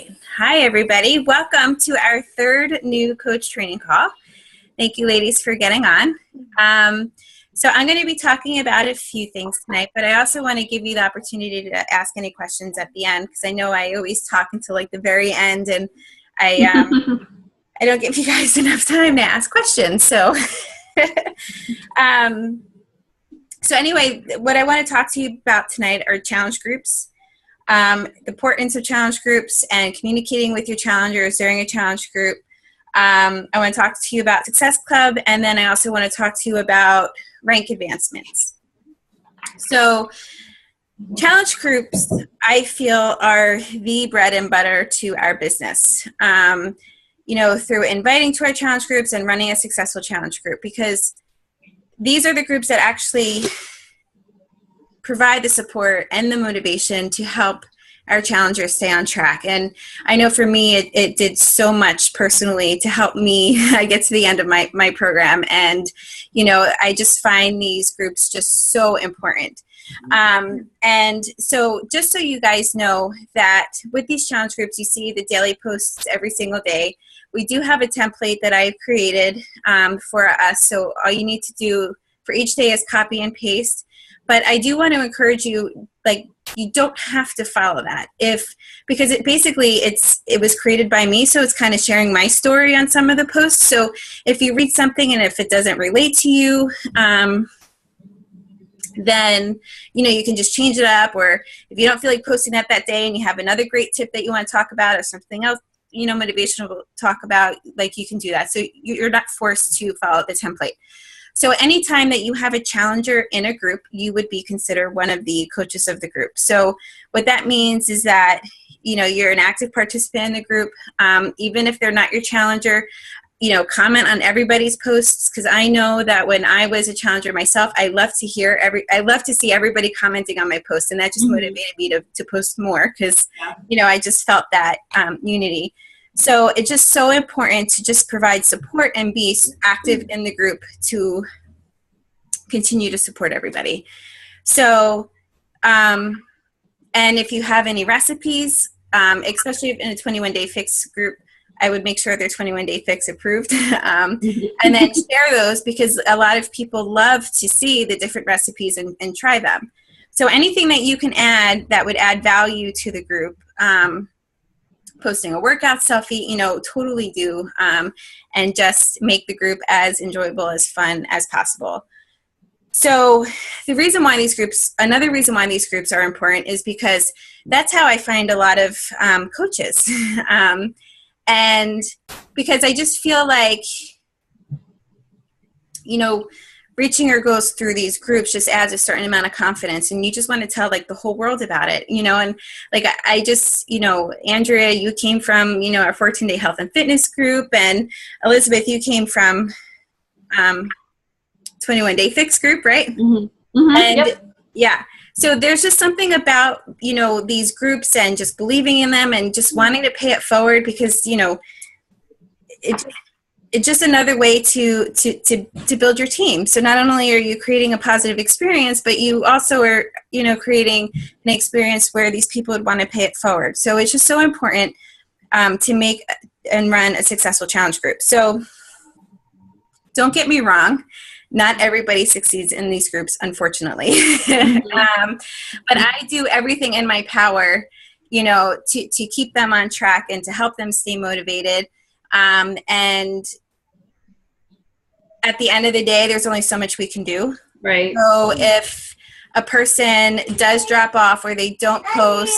right. Hi, everybody. Welcome to our third new coach training call. Thank you, ladies, for getting on. So I'm going to be talking about a few things tonight, but I also want to give you the opportunity to ask any questions at the end, because I know I always talk until like the very end, and I don't give you guys enough time to ask questions. So, so anyway, what I want to talk to you about tonight are challenge groups. The importance of challenge groups and communicating with your challengers during a challenge group. I want to talk to you about Success Club, and then I also want to talk to you about rank advancements. So challenge groups, I feel, are the bread and butter to our business, you know, through inviting to our challenge groups and running a successful challenge group, because these are the groups that actually provide the support and the motivation to help our challengers stay on track. And I know for me, it did so much personally to help me get to the end of my program. And, you know, I just find these groups just so important. And so just so you guys know that with these challenge groups, you see the daily posts every single day. We do have a template that I've created for us. So all you need to do for each day is copy and paste. But I do want to encourage you, like, you don't have to follow that because it was created by me, so it's kind of sharing my story on some of the posts. So if you read something and if it doesn't relate to you, then, you know, you can just change it up. Or if you don't feel like posting that day and you have another great tip that you want to talk about or something else, you know, motivational to talk about, like, you can do that. So you're not forced to follow the template. So anytime that you have a challenger in a group, you would be considered one of the coaches of the group. So what that means is that, you know, you're an active participant in the group. Even if they're not your challenger, you know, comment on everybody's posts, because I know that when I was a challenger myself, I love to see everybody commenting on my posts, and that just motivated me to post more, because, you know, I just felt that unity. So it's just so important to just provide support and be active in the group to continue to support everybody. So, and if you have any recipes, especially in a 21-day fix group, I would make sure they're 21-day fix approved, and then share those, because a lot of people love to see the different recipes and try them. So anything that you can add that would add value to the group, posting a workout selfie, you know, totally do, and just make the group as enjoyable, as fun as possible. So another reason why these groups are important is because that's how I find a lot of coaches. And because I just feel like, you know, reaching your goals through these groups just adds a certain amount of confidence, and you just want to tell, like, the whole world about it, you know. And like, I just, you know, Andrea, you came from, you know, our 14-day health and fitness group, and Elizabeth, you came from 21-day fix group, right? And yep. Yeah, so there's just something about, you know, these groups and just believing in them and just wanting to pay it forward, because, you know, it's just another way to build your team. So not only are you creating a positive experience, but you also are, you know, creating an experience where these people would want to pay it forward. So it's just so important to make and run a successful challenge group. So don't get me wrong, not everybody succeeds in these groups, unfortunately. But I do everything in my power, you know, to keep them on track and to help them stay motivated. And at the end of the day, there's only so much we can do. Right. So if a person does drop off, or they don't post,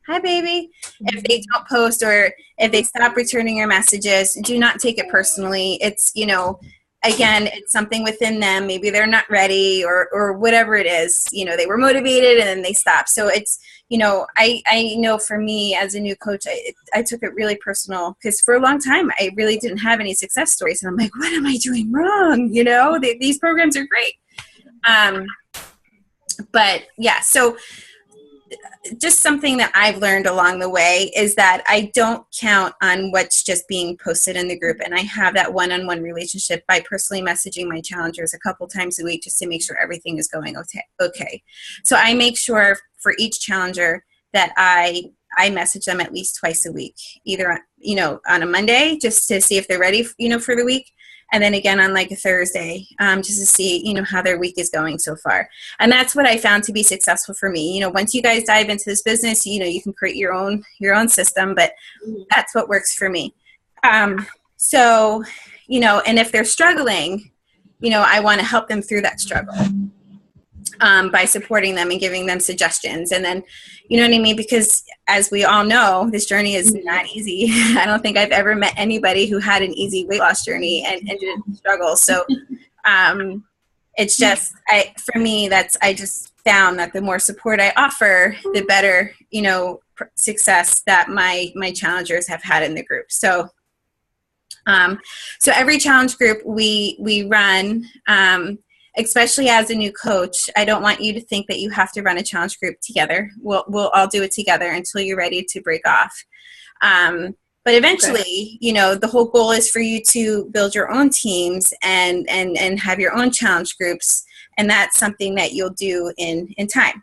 hi baby, if they don't post, or if they stop returning your messages, do not take it personally. It's, you know, again, it's something within them. Maybe they're not ready, or whatever it is, you know, they were motivated and then they stopped. So it's, you know, I know for me as a new coach, I took it really personal, because for a long time, I really didn't have any success stories. And I'm like, what am I doing wrong? You know, these programs are great. But yeah, so just something that I've learned along the way is that I don't count on what's just being posted in the group. And I have that one-on-one relationship by personally messaging my challengers a couple times a week just to make sure everything is going okay. So I make sure for each challenger that I I message them at least twice a week, either, on a Monday just to see if they're ready, for the week. And then again on like a Thursday, just to see, how their week is going so far. And that's what I found to be successful for me. Once you guys dive into this business, you can create your own system, but that's what works for me. So, and if they're struggling, I want to help them through that struggle. By supporting them and giving them suggestions. And then, you know what I mean? Because as we all know, this journey is not easy. I don't think I've ever met anybody who had an easy weight loss journey and didn't struggle. So it's just, for me, I just found that the more support I offer, the better, success that my challengers have had in the group. So every challenge group we run, especially as a new coach, I don't want you to think that you have to run a challenge group together. We'll all do it together until you're ready to break off. But eventually, the whole goal is for you to build your own teams and have your own challenge groups. And that's something that you'll do in time.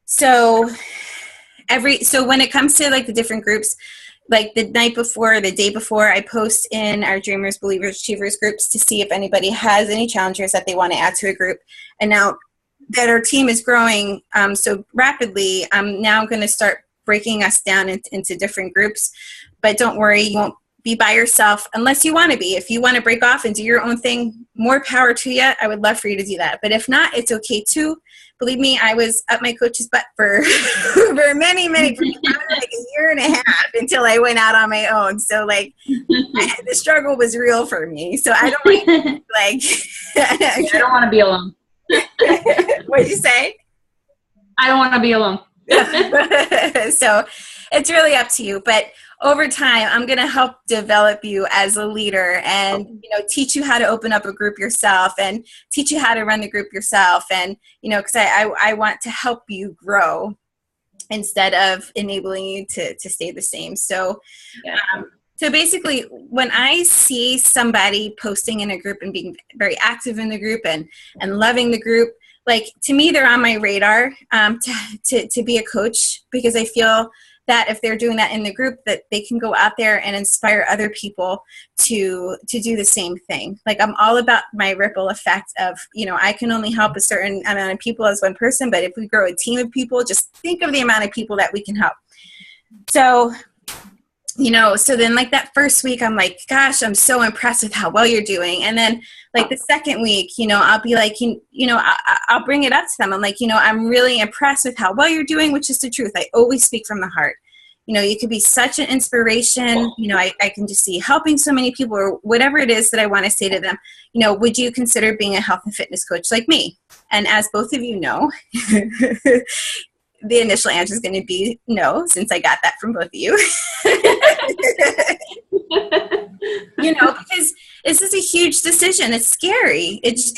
So when it comes to like the different groups, like the night before, the day before, I post in our Dreamers, Believers, Achievers groups to see if anybody has any challengers that they want to add to a group. And now that our team is growing so rapidly, I'm now going to start breaking us down into different groups. But don't worry, you won't be by yourself unless you want to be. If you want to break off and do your own thing, more power to you. I would love for you to do that. But if not, it's okay too. Believe me, I was up my coach's butt for many, like a year and a half until I went out on my own. So like the struggle was real for me. So I don't I don't want to be alone. What'd you say? I don't want to be alone. So it's really up to you. But over time, I'm going to help develop you as a leader and, teach you how to open up a group yourself and teach you how to run the group yourself. And, because I want to help you grow instead of enabling you to stay the same. So, so basically, when I see somebody posting in a group and being very active in the group and loving the group, like to me, they're on my radar to be a coach, because I feel that if they're doing that in the group, that they can go out there and inspire other people to do the same thing. Like I'm all about my ripple effect of, I can only help a certain amount of people as one person, but if we grow a team of people, just think of the amount of people that we can help. So, so then like that first week, I'm like, gosh, I'm so impressed with how well you're doing. And then like the second week, I'll be like, I'll bring it up to them. I'm like, I'm really impressed with how well you're doing, which is the truth. I always speak from the heart. You could be such an inspiration. I can just see helping so many people or whatever it is that I want to say to them. Would you consider being a health and fitness coach like me? And as both of you know, the initial answer is going to be no, since I got that from both of you. Because this is a huge decision. It's scary. It's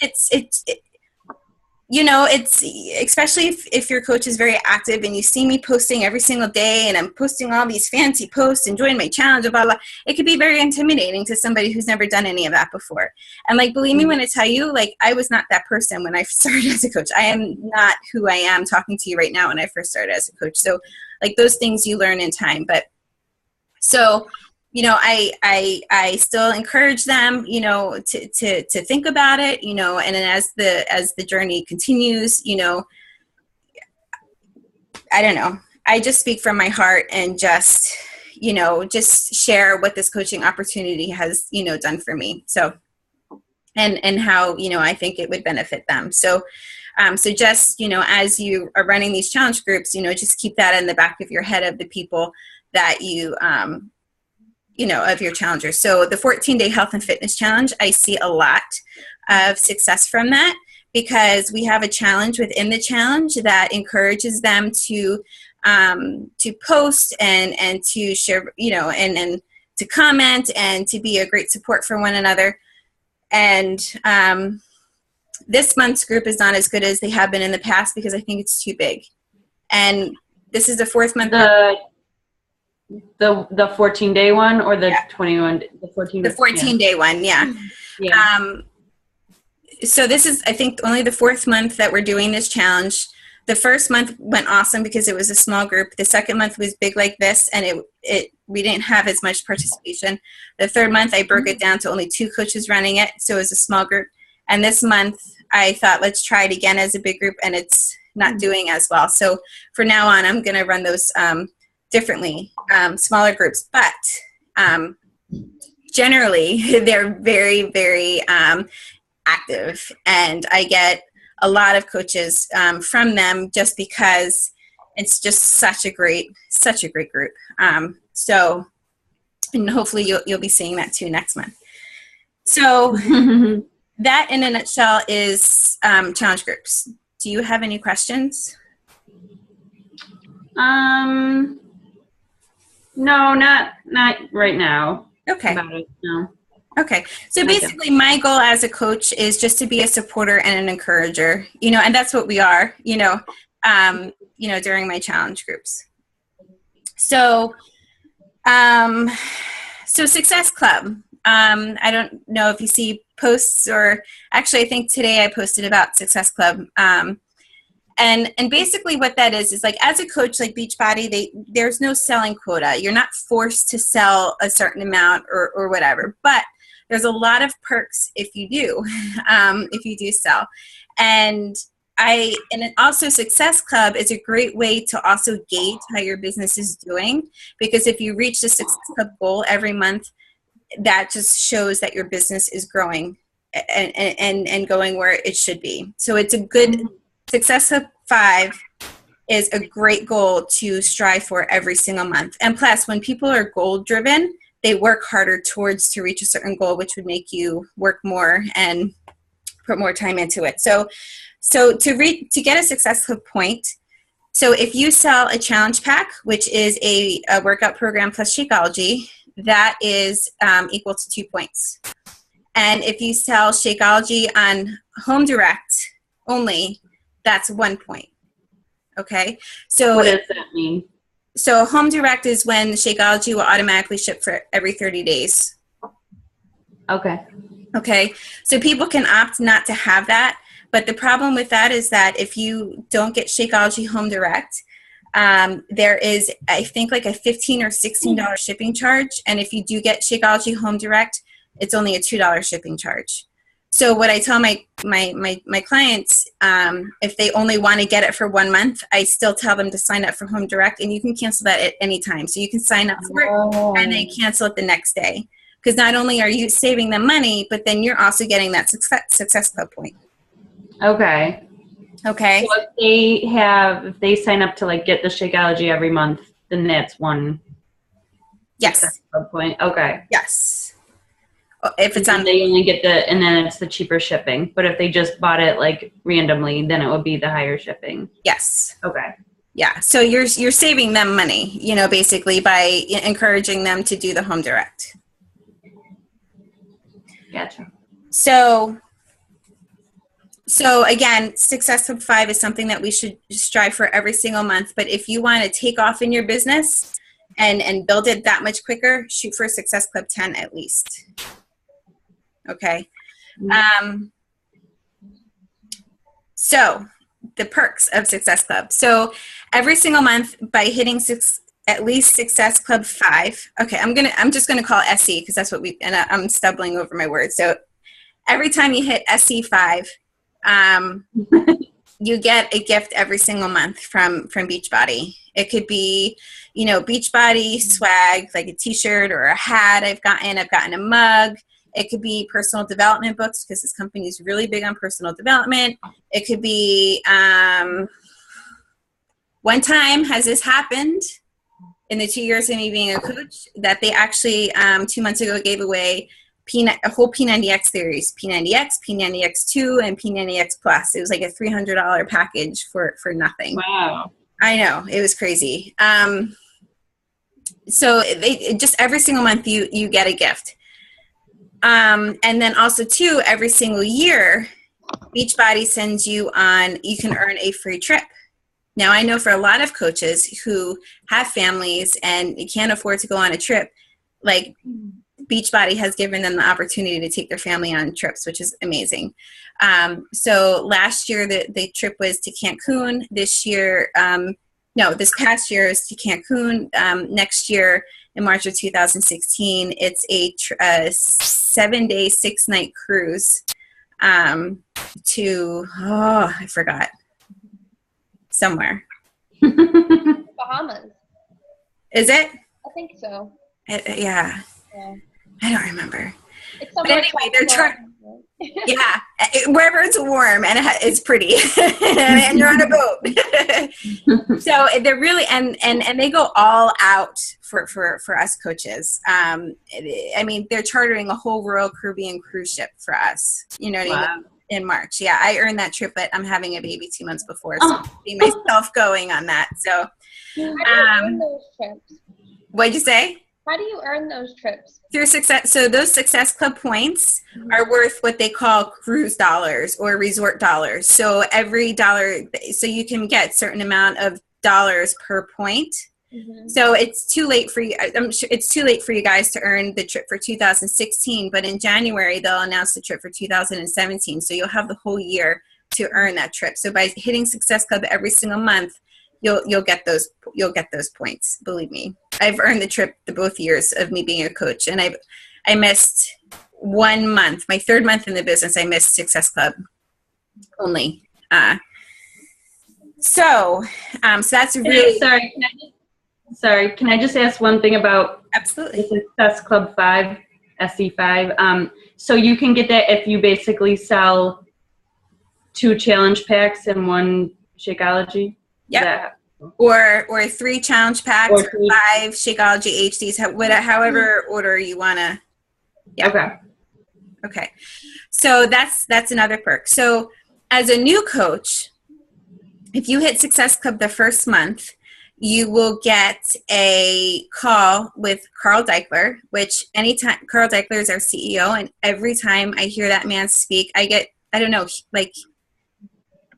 especially if your coach is very active and you see me posting every single day and I'm posting all these fancy posts and join my challenge, blah, blah. It could be very intimidating to somebody who's never done any of that before. And like, believe me when I tell you, like, I was not that person when I started as a coach. I am not who I am talking to you right now when I first started as a coach. So like those things you learn in time. But so, I still encourage them, to think about it, and then as the journey continues, I don't know. I just speak from my heart and just share what this coaching opportunity has, done for me. So, and how, I think it would benefit them. So, just, as you are running these challenge groups, just keep that in the back of your head of the people that you, of your challengers. So the 14-day health and fitness challenge, I see a lot of success from that, because we have a challenge within the challenge that encourages them to post and to share, and to comment and to be a great support for one another. And this month's group is not as good as they have been in the past because I think it's too big. And this is the fourth month. The 14-day one or the 21? The 14-day one, yeah. So this is, I think, only the fourth month that we're doing this challenge. The first month went awesome because it was a small group. The second month was big like this, and we didn't have as much participation. The third month, I broke it down to only 2 coaches running it, so it was a small group. And this month, I thought, let's try it again as a big group, and it's not doing as well. So for now on, I'm going to run those differently, smaller groups. But generally, they're very, very active, and I get a lot of coaches from them just because it's just such a great group. So, and hopefully you'll be seeing that too next month. So that in a nutshell is challenge groups. Do you have any questions? No, not right now. Okay. About it, no. Okay. So basically my goal as a coach is just to be a supporter and an encourager, and that's what we are, during my challenge groups. So, Success Club. I don't know if you see posts, or actually I think today I posted about Success Club. And basically what that is like, as a coach like Beachbody, there's no selling quota. You're not forced to sell a certain amount or whatever, but there's a lot of perks if you do sell. And also Success Club is a great way to also gauge how your business is doing, because if you reach the Success Club goal every month, that just shows that your business is growing and going where it should be. So it's a good Success Club 5 is a great goal to strive for every single month. And plus, when people are goal driven, they work harder to reach a certain goal, which would make you work more and put more time into it. So to get a Success Club point, so if you sell a challenge pack, which is a workout program plus Shakeology, that is equal to 2 points. And if you sell Shakeology on Home Direct only, that's 1 point. Okay? So what does that mean? So Home Direct is when the Shakeology will automatically ship for every 30 days. Okay. Okay. So people can opt not to have that. But the problem with that is that if you don't get Shakeology Home Direct, there is, I think, like a $15 or $16 shipping charge. And if you do get Shakeology Home Direct, it's only a $2 shipping charge. So what I tell my clients, if they only want to get it for 1 month, I still tell them to sign up for Home Direct, and you can cancel that at any time. So you can sign up for it and then cancel it the next day. Because not only are you saving them money, but then you're also getting that Success Club point. Okay. Okay. So if they sign up to like get the Shakeology every month, then that's one. Yes. Success Club point. Okay. Yes. If it's on, they only get and then it's the cheaper shipping. But if they just bought it like randomly, then it would be the higher shipping. Yes. Okay. Yeah. So you're saving them money, basically by encouraging them to do the Home Direct. Gotcha. So again, Success Club 5 is something that we should strive for every single month. But if you want to take off in your business and build it that much quicker, shoot for Success Club 10 at least. Okay. So the perks of Success Club. So every single month by hitting at least Success Club 5. Okay. I'm just going to call it SC because that's what and I'm stumbling over my words. So every time you hit SC 5, you get a gift every single month from Beachbody. It could be, Beachbody swag, like a t-shirt or a hat. I've gotten a mug. It could be personal development books because this company is really big on personal development. It could be, one time has this happened in the 2 years of me being a coach that they actually 2 months ago gave away a whole P90X series, P90X, P90X2, and P90X Plus. It was like a $300 package for nothing. Wow. I know, it was crazy. So just every single month you get a gift. And then also too, every single year, Beachbody sends you can earn a free trip. Now I know for a lot of coaches who have families and can't afford to go on a trip, like Beachbody has given them the opportunity to take their family on trips, which is amazing. So last year the trip was to Cancun. This year, this past year is to Cancun. Next year in March of 2016, it's a 7-day, 6-night cruise to, I forgot, somewhere. Bahamas. Is it? I think so. Yeah. I don't remember. It's but anyway, they're yeah, wherever it's warm and it's pretty, and you're on a boat. So they're really and they go all out for us coaches. I mean, they're chartering a whole Royal Caribbean cruise ship for us. You know what I mean? In March. Yeah, I earned that trip, but I'm having a baby 2 months before, so I'll see myself going on that. So, how do you earn those trips? What'd you say? How do you earn those trips? Through Success. So those Success Club points are worth what they call cruise dollars or resort dollars. So every dollar, so you can get certain amount of dollars per point. So it's too late for you. I'm sure it's too late for you guys to earn the trip for 2016. But in January they'll announce the trip for 2017. So you'll have the whole year to earn that trip. So by hitting Success Club every single month, you'll get those points. Believe me, I've earned the trip the both years of me being a coach, and I missed 1 month, my 3rd month in the business. I missed Success Club only. So that's really sorry. Can I just ask one thing about absolutely the Success Club 5, SC5? So you can get that if you basically sell 2 challenge packs and 1 Shakeology. Yeah. Or 3 challenge packs, or 5 Shakeology HDs, however order you want to. Yeah. Okay. So that's another perk. So as a new coach, if you hit Success Club the first month, you will get a call with Carl Deichler, which anytime Carl Deichler is our CEO, and every time I hear that man speak, I don't know, like,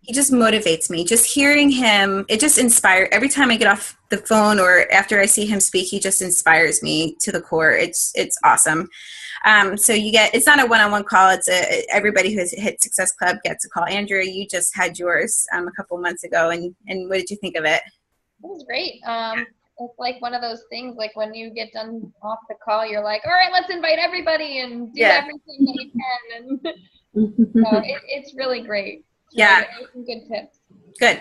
he just motivates me. Just hearing him, it just inspires. Every time I get off the phone or after I see him speak, he just inspires me to the core. It's awesome. So it's not a one-on-one call. It's everybody who has hit Success Club gets a call. Andrea, you just had yours a couple months ago, and what did you think of it? It was great. It's like one of those things, like when you get done off the call, you're like, all right, let's invite everybody and do everything that you can. And so it's really great. Some good tips. Good.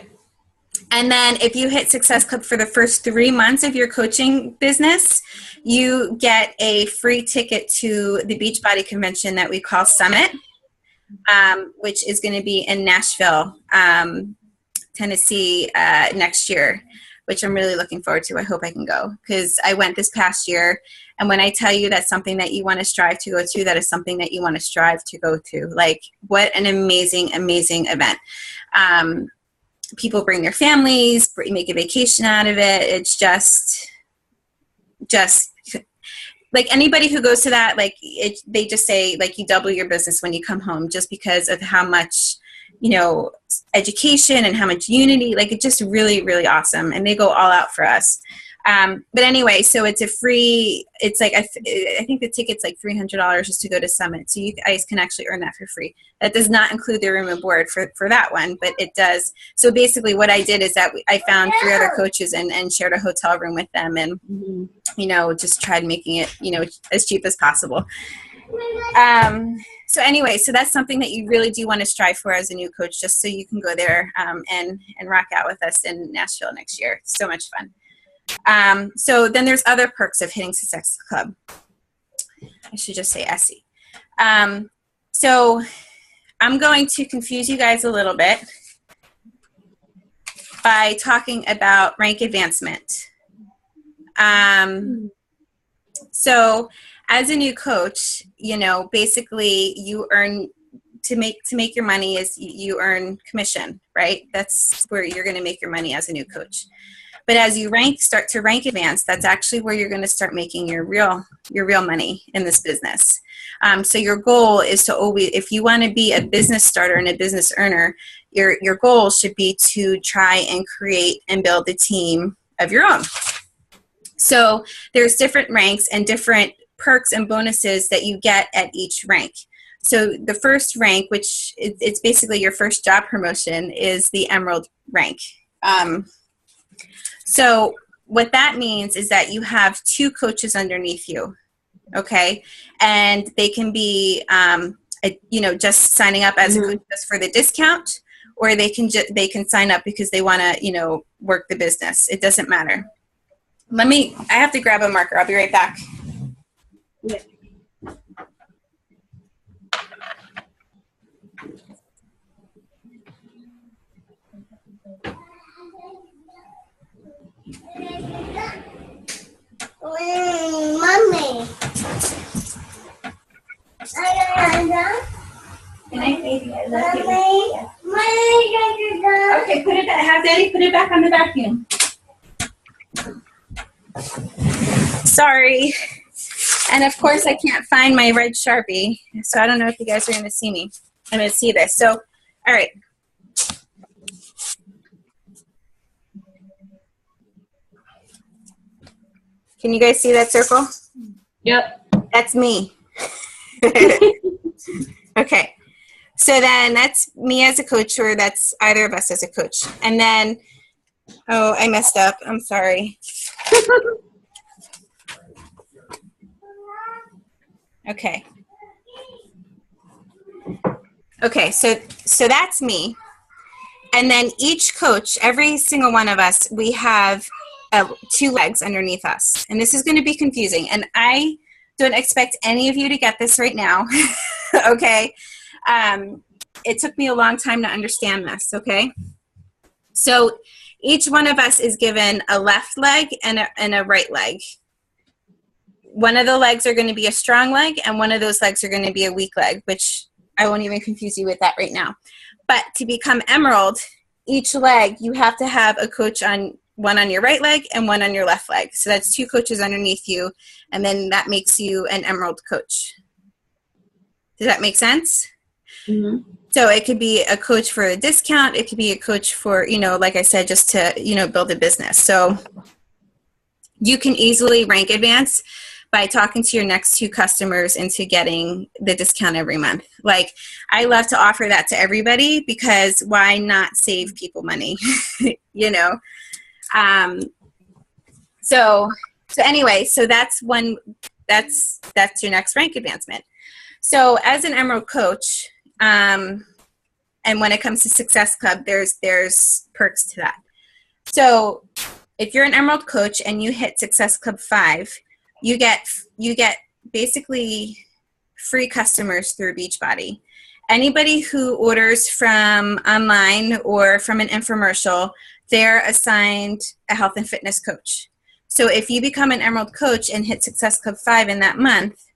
And then if you hit Success Club for the first 3 months of your coaching business, you get a free ticket to the Beachbody convention that we call Summit, which is going to be in Nashville, Tennessee next year, which I'm really looking forward to. I hope I can go because I went this past year. And when I tell you that's something that you want to strive to go to, that is something that you want to strive to go to. Like, what an amazing, amazing event. People bring their families, make a vacation out of it. It's just like anybody who goes to that, like they just say, like, you double your business when you come home just because of how much, education and how much unity. Like, it's just really, really awesome. And they go all out for us. But anyway, so it's it's like, I think the ticket's like $300 just to go to Summit. So you guys can actually earn that for free. That does not include the room and board for that one, but it does. So basically what I did is that I found 3 other coaches and shared a hotel room with them and, just tried making it, as cheap as possible. So anyway, so that's something that you really do want to strive for as a new coach, just so you can go there, and rock out with us in Nashville next year. It's so much fun. So then there's other perks of hitting Success Club. I should just say SE. So I'm going to confuse you guys a little bit by talking about rank advancement. So as a new coach, basically you earn to make your money is you earn commission, right? That's where you're going to make your money as a new coach. But as you start to rank advance, that's actually where you're going to start making your real money in this business. So your goal is to always, if you want to be a business starter and a business earner, your goal should be to try and create and build a team of your own. So there's different ranks and different perks and bonuses that you get at each rank. So the first rank, which it's basically your first job promotion, is the Emerald rank. So what that means is that you have 2 coaches underneath you, okay? And they can be, just signing up as a coach just for the discount, or they can sign up because they want to, work the business. It doesn't matter. I have to grab a marker. I'll be right back. Yeah. Mommy. Good night, baby. I love you. Mommy. Okay, have Daddy put it back on the vacuum. Sorry. And of course I can't find my red Sharpie, so I don't know if you guys are going to see me. I'm going to see this. So, all right. Can you guys see that circle? Yep. That's me. Okay. So then that's me as a coach, or that's either of us as a coach. And then, oh, I messed up. I'm sorry. Okay. Okay, so that's me. And then each coach, every single one of us, we have 2 legs underneath us. And this is going to be confusing. And I don't expect any of you to get this right now. Okay? It took me a long time to understand this, okay? So each one of us is given a left leg and a right leg. One of the legs are going to be a strong leg, and one of those legs are going to be a weak leg, which I won't even confuse you with that right now. But to become Emerald, each leg, you have to have a coach one on your right leg and one on your left leg. So that's 2 coaches underneath you, and then that makes you an Emerald coach. Does that make sense? Mm-hmm. So it could be a coach for a discount. It could be a coach for, like I said, just to, build a business. So you can easily rank advance by talking to your next 2 customers into getting the discount every month. Like, I love to offer that to everybody, because why not save people money? So anyway, so that's your next rank advancement. So as an Emerald coach, and when it comes to Success Club, there's perks to that. So if you're an Emerald coach and you hit Success Club 5, you get basically free customers through Beachbody. Anybody who orders from online or from an infomercial, they're assigned a health and fitness coach. So if you become an Emerald coach and hit Success Club 5 in that month,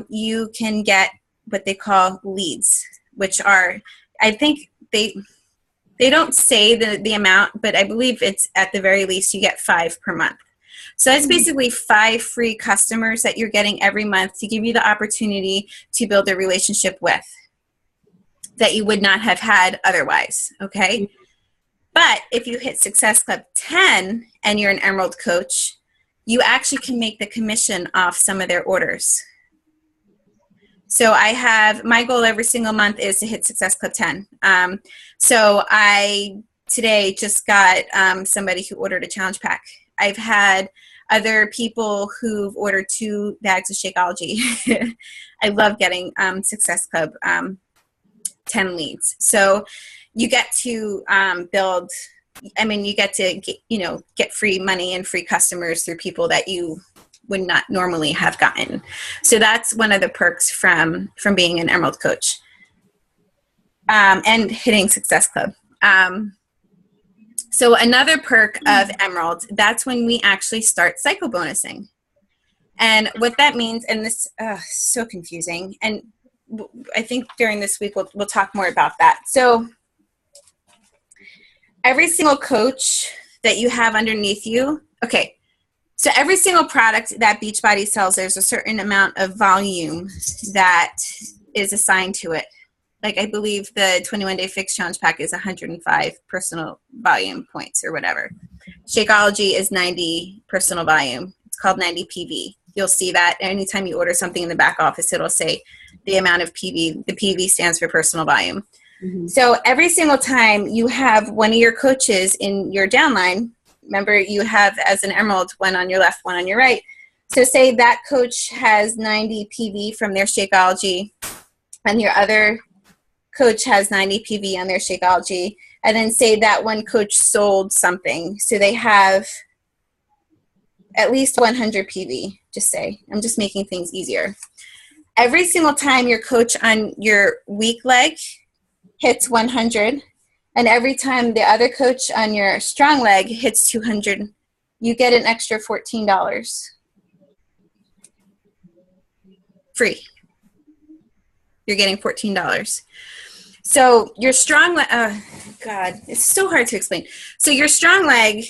you can get what they call leads, which are, I think they don't say the amount, but I believe it's at the very least you get 5 per month. So that's basically 5 free customers that you're getting every month to give you the opportunity to build a relationship with that you would not have had otherwise, okay? But if you hit Success Club 10 and you're an Emerald coach, you actually can make the commission off some of their orders. So my goal every single month is to hit Success Club 10. So I today just got somebody who ordered a challenge pack. I've had other people who've ordered 2 bags of Shakeology. I love getting Success Club 10 leads. So you get to you get to get free money and free customers through people that you would not normally have gotten. So that's one of the perks from being an Emerald coach and hitting Success Club. So another perk of Emerald, that's when we actually start cycle bonusing. And what that means, and this is so confusing, and I think during this week we'll talk more about that. So every single coach that you have underneath you, okay, so every single product that Beachbody sells, there's a certain amount of volume that is assigned to it. Like, I believe the 21-day fix challenge pack is 105 personal volume points or whatever. Shakeology is 90 personal volume. It's called 90 PV. you'll see that anytime you order something in the back office, it'll say the amount of PV. The PV stands for personal volume. Mm-hmm. So every single time you have one of your coaches in your downline, remember you have as an Emerald, one on your left, one on your right. So say that coach has 90 PV from their Shakeology, and your other coach has 90 PV on their Shakeology, and then say that one coach sold something. So they have at least 100 PV, just say. I'm just making things easier. Every single time your coach on your weak leg hits 100, and every time the other coach on your strong leg hits 200, you get an extra $14. Free. You're getting $14. So your strong leg, God, it's so hard to explain. So your strong leg,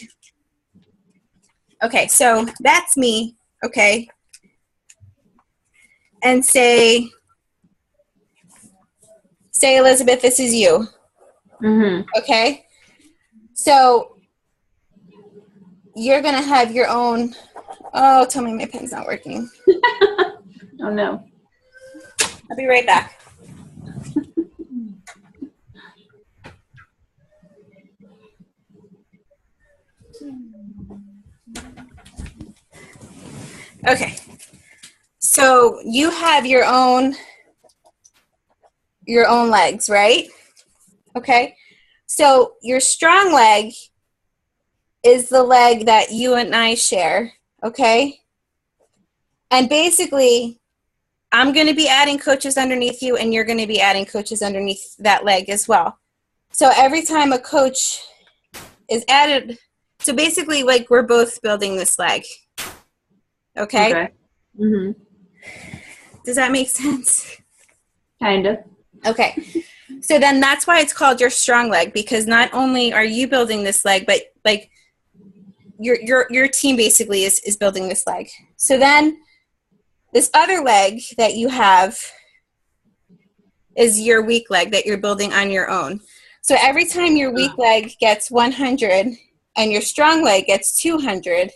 okay, so that's me, okay? And say Elizabeth, this is you. Mm-hmm. Okay? So you're going to have your own, oh, tell me my pen's not working. Oh, no. I'll be right back. Okay. So you have your own legs, right? Okay. So your strong leg is the leg that you and I share, okay? And basically, I'm going to be adding coaches underneath you, and you're going to be adding coaches underneath that leg as well. So every time a coach is added, so basically, like, we're both building this leg. Okay? Okay. Mm-hmm. Does that make sense? Kind of. Okay. So then that's why it's called your strong leg, because not only are you building this leg, but like your team basically is building this leg. So then this other leg that you have is your weak leg that you're building on your own. So every time your weak leg gets 100 and your strong leg gets 200,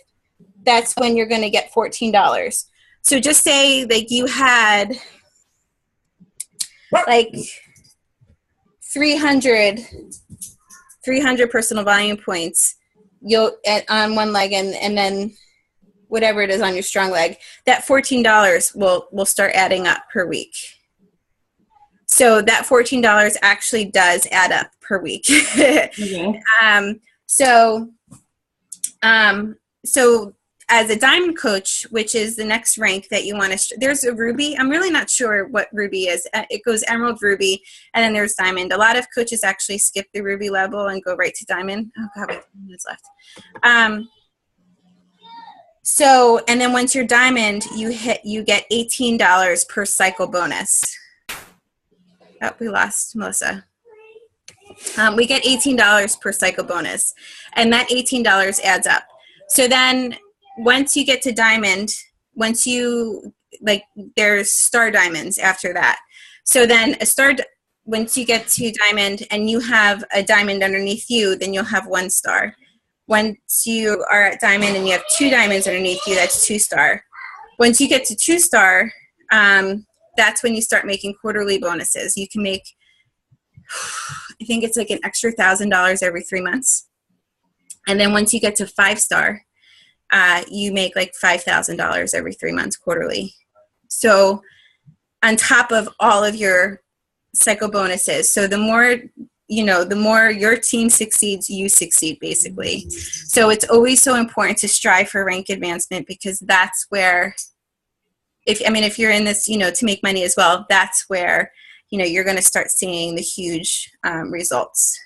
that's when you're going to get $14. So just say like you had like 300 personal volume points on one leg, and then whatever it is on your strong leg, that $14 will start adding up per week. So that $14 actually does add up per week. Okay. So as a diamond coach, which is the next rank that you want to, there's a ruby. I'm really not sure what ruby is. It goes emerald, ruby, and then there's diamond. A lot of coaches actually skip the ruby level and go right to diamond. Oh God, we have 10 minutes left. So, and then once you're diamond, you get $18 per cycle bonus. Oh, we lost Melissa. We get $18 per cycle bonus, and that $18 adds up. So then once you get to diamond, there's star diamonds after that. So then once you get to diamond and you have a diamond underneath you, then you'll have 1 star. Once you are at diamond and you have 2 diamonds underneath you, that's 2 star. Once you get to 2 star, that's when you start making quarterly bonuses. You can make, I think it's like an extra $1,000 every 3 months. And then once you get to 5 star, you make like $5,000 every 3 months quarterly. So on top of all of your cycle bonuses. So the more your team succeeds, you succeed basically. So it's always so important to strive for rank advancement, because that's where, if you're in this, to make money as well, that's where, you're going to start seeing the huge results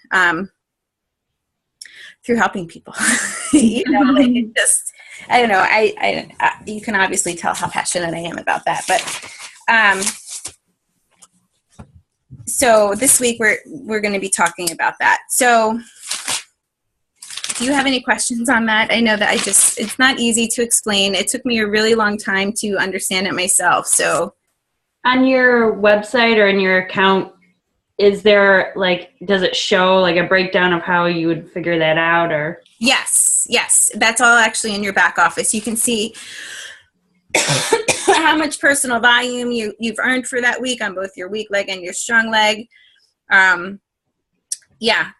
through helping people. It just, I don't know. You can obviously tell how passionate I am about that, but so this week we're going to be talking about that. So do you have any questions on that? I know that it's not easy to explain. It took me a really long time to understand it myself. So on your website or in your account, is there does it show a breakdown of how you would figure that out? Or yes, that's all actually in your back office. You can see how much personal volume you've earned for that week on both your weak leg and your strong leg. Yeah,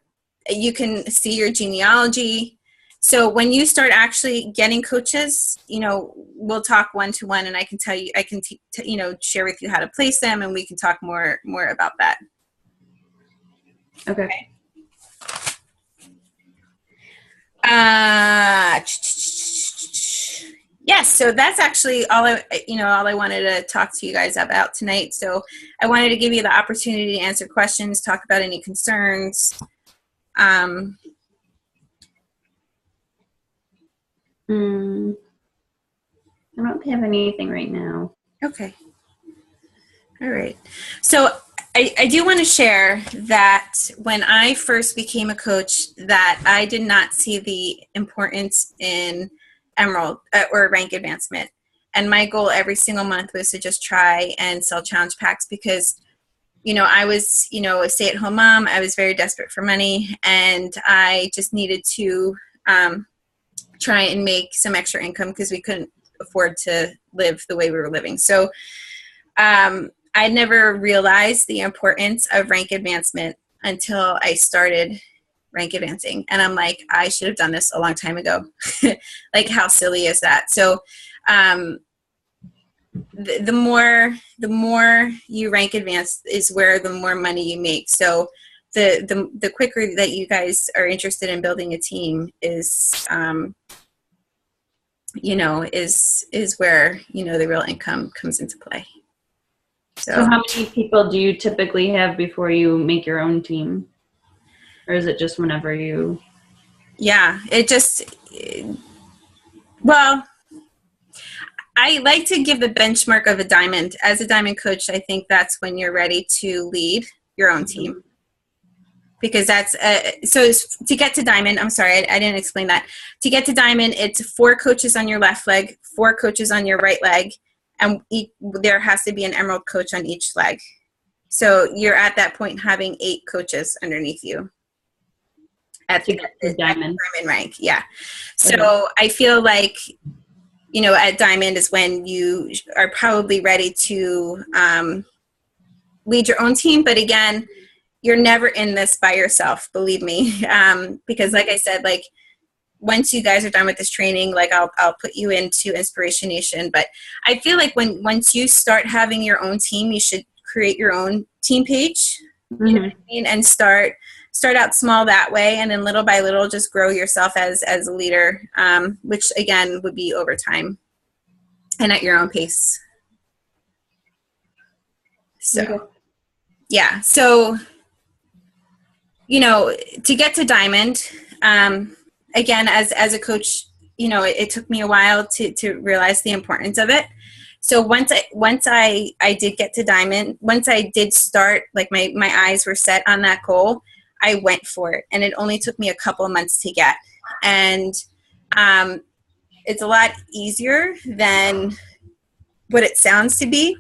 you can see your genealogy. So when you start actually getting coaches, we'll talk one-to-one, and I can tell you, share with you how to place them, and we can talk more about that. Okay. Yes, so that's actually all I wanted to talk to you guys about tonight. So I wanted to give you the opportunity to answer questions, talk about any concerns. I don't have anything right now. Okay. All right. So I do want to share that when I first became a coach, that I did not see the importance in Emerald or rank advancement. And my goal every single month was to just try and sell challenge packs because, I was, a stay-at-home mom. I was very desperate for money, and I just needed to try and make some extra income because we couldn't afford to live the way we were living. So I never realized the importance of rank advancement until I started rank advancing. And I'm like, I should have done this a long time ago. Like, how silly is that? So the more you rank advance is where the more money you make. So the quicker that you guys are interested in building a team is where, the real income comes into play. So how many people do you typically have before you make your own team? Or is it just whenever you? Yeah, well, I like to give the benchmark of a diamond. As a diamond coach, I think that's when you're ready to lead your own team. Because that's, so to get to diamond, I'm sorry, I didn't explain that. To get to diamond, it's 4 coaches on your left leg, 4 coaches on your right leg, and there has to be an emerald coach on each leg. So you're at that point having 8 coaches underneath you at the diamond rank. Yeah. So I feel like, at diamond is when you are probably ready to lead your own team. But again, you're never in this by yourself, believe me. Because like I said, like, once you guys are done with this training, like I'll put you into Inspiration Nation. But I feel like once you start having your own team, you should create your own team page. Mm-hmm. You know what I mean? And start out small that way, and then little by little just grow yourself as a leader, which again would be over time and at your own pace. So yeah. So to get to diamond, again, as a coach, it took me a while to realize the importance of it. So once I did get to diamond, once I did start, like my eyes were set on that goal, I went for it. And it only took me a couple of months to get. And it's a lot easier than what it sounds to be,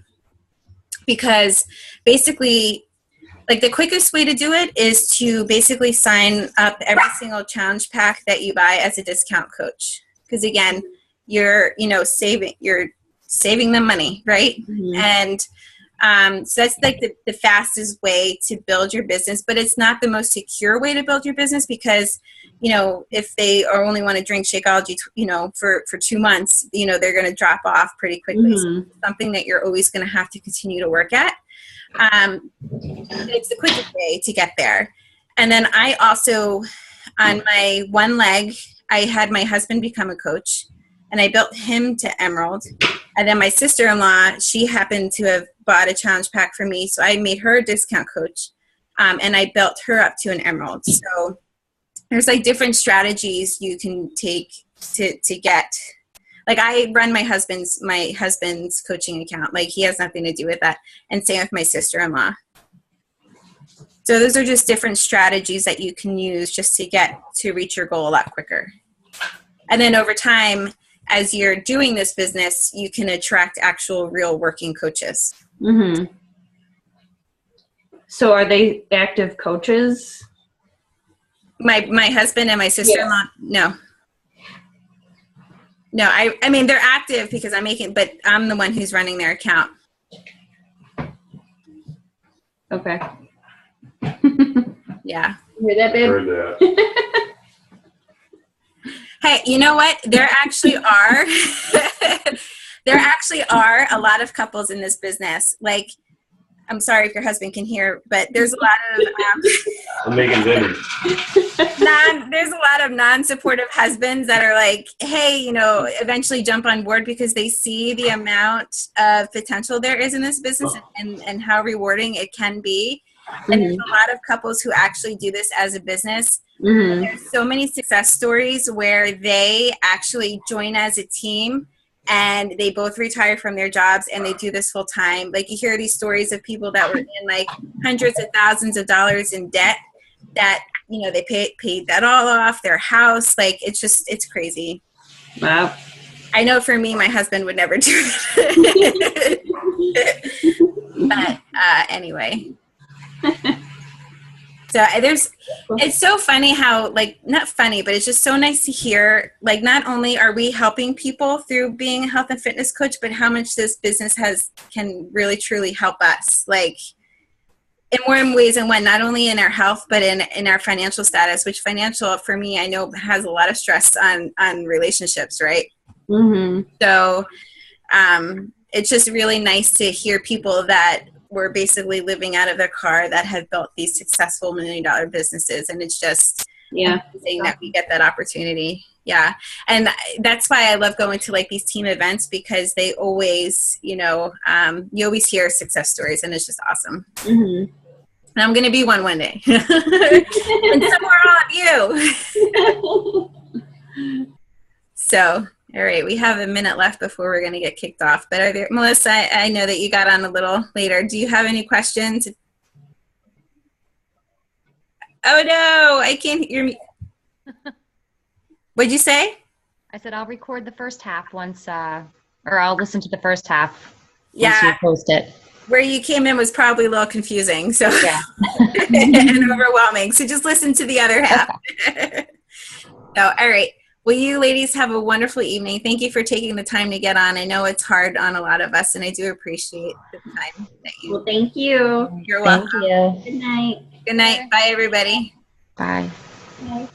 because basically, like, the quickest way to do it is to basically sign up every single challenge pack that you buy as a discount coach. Because again, you're saving them money, right? Mm-hmm. And so that's like the fastest way to build your business, but it's not the most secure way to build your business, because if they only want to drink Shakeology, for 2 months, they're going to drop off pretty quickly. Mm-hmm. So it's something that you're always going to have to continue to work at. It's the quickest way to get there. And then I also, on my one leg, I had my husband become a coach, and I built him to Emerald. And then my sister-in-law, she happened to have bought a challenge pack for me, so I made her a discount coach, and I built her up to an Emerald. So there's like different strategies you can take to get. Like, I run my husband's coaching account. Like, he has nothing to do with that. And same with my sister-in-law. So those are just different strategies that you can use just to reach your goal a lot quicker. And then over time, as you're doing this business, you can attract actual real working coaches. Mm-hmm. So are they active coaches? My husband and my sister-in-law, no. No, I mean, they're active because but I'm the one who's running their account. Okay. Yeah. Hear that, babe? Heard that. Hey, you know what? There actually are a lot of couples in this business. Like, I'm sorry if your husband can hear, but there's a lot of I'm making dinner. there's a lot of non-supportive husbands that are like, hey, you know, eventually jump on board because they see the amount of potential there is in this business and how rewarding it can be. And there's a lot of couples who actually do this as a business. There's so many success stories where they actually join as a team and they both retire from their jobs and they do this full time. Like, you hear these stories of people that were in like hundreds of thousands of dollars in debt that, you know, they paid that all off, their house. Like, it's crazy. Wow. I know for me, my husband would never do it. But anyway. So it's so funny how, like, not funny, but it's just so nice to hear, like, not only are we helping people through being a health and fitness coach, but how much this business can really truly help us, like, in more ways than one, not only in our health, but in our financial status, which financial for me, I know has a lot of stress on relationships, right? So it's just really nice to hear people that were basically living out of their car that have built these successful $1 million businesses. And it's just amazing that we get that opportunity. Yeah. And that's why I love going to like these team events, because they always, you know, you always hear success stories and it's just awesome. And I'm going to be one day. And so are all of you. So, all right, we have a minute left before we're going to get kicked off. But Melissa, I know that you got on a little later. Do you have any questions? Oh, no, I can't hear me. What'd you say? I said I'll record the first half once, or I'll listen to the first half once you post it. Where you came in was probably a little confusing, so yeah. and overwhelming. So just listen to the other half. So, all right. Well, you ladies have a wonderful evening. Thank you for taking the time to get on. I know it's hard on a lot of us, and I do appreciate the time that you. Well, thank you. You're welcome. Thank you. Good night. Good night. Bye, everybody. Bye. Bye.